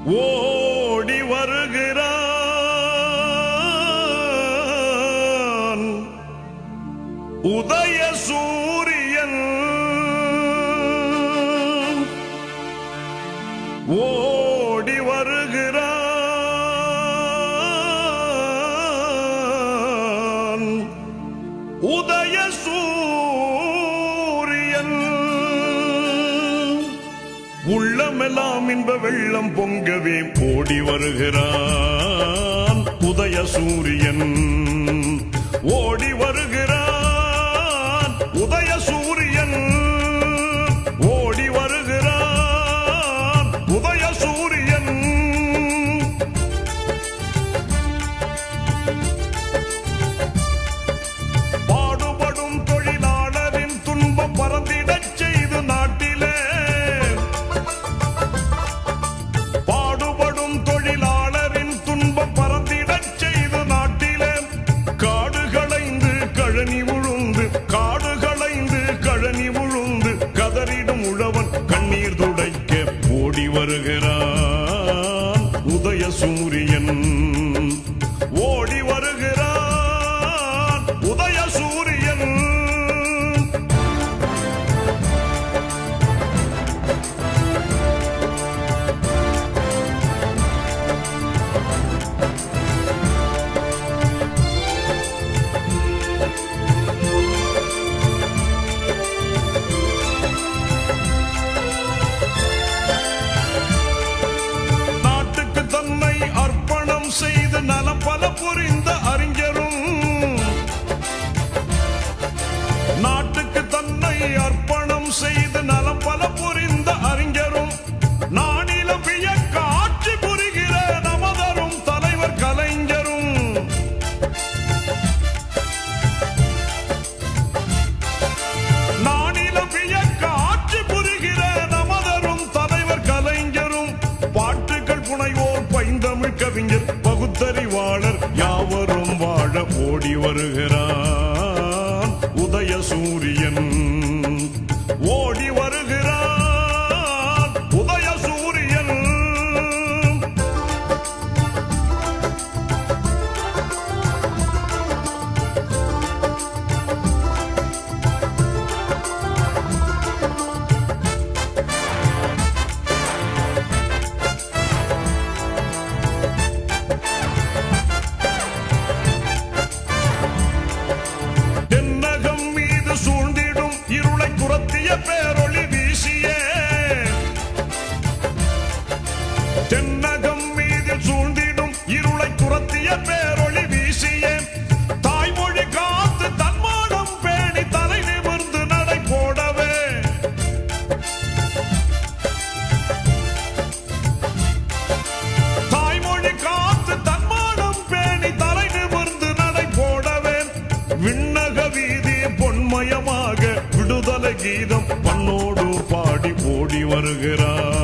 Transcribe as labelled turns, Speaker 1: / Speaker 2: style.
Speaker 1: ஓடி வருகிறான் உதய சூரியன் ஓடி வருகிறான் உதய சூரியன் உள்ளமெல்லாம் இன்ப வெள்ளம் பொங்கவே ஓடி வருகிறான் உதய சூரியன் ஓடி வருகிறான் உதய சூரியன் ஓடி வருகிறான் உதய சூரியன் பாடுபடும் தொழிலாளரின் துன்பம் பறந்திடச் செய்து நாட்டிலே பாடுபடும் தொழிலாளரின் துன்பம் பறந்திடச் செய்து நாட்டிலே காடு களைந்து கழனி உழுந்து காடு களைந்து கழனி உழுந்து கதறிடும் உழவன் கண்ணீர் துடைக்க ஓடி வருகிறான் உதய சூரியன் ஓடி வருகிறான் உதய சூரியன் நாட்டுக்கு தன்னை அர்ப்பணம் செய்து நலம் பல புரிந்த அறிஞரும் நாட்டுக்கு தன்னை அர்ப்பணம் செய்து நலம் பல புரிந்த அறிஞரும் நானிலம் வியக்க ஆட்சி புரிகிற நமதரும் தலைவர் கலைஞரும் நானிலம் வியக்க ஆட்சி புரிகிற நமதரும் தலைவர் கலைஞரும் பாட்டுகள் புனைவோர் பைந்தமிழ் கவிஞர் பகுத்தறிவாளர் யாவரும் வாழ ஓடி வருகிறான் உதய சூரியன் ஓடி வருகிறான் உதய சூரியன் தென்னகம் மீது சூழ்ந்திடும் இருளை துரத்திய பேரொளி வீசியே தென்னகம் மீது சூழ்ந்திடும் இருளை துரத்திய பேரொளி வீசியே தாய்மொழி காத்து தன்மானம் பேணி தலை நிமிர்ந்து நடை போடவே தாய்மொழி காத்து தன்மானம் பேணி தலை நிமிர்ந்து நடை போடவே விண்ணக வீதி பொன்மயமாக விடுதலை கீதம் பண்ணோடு பாடி ஓடி வருகிறார்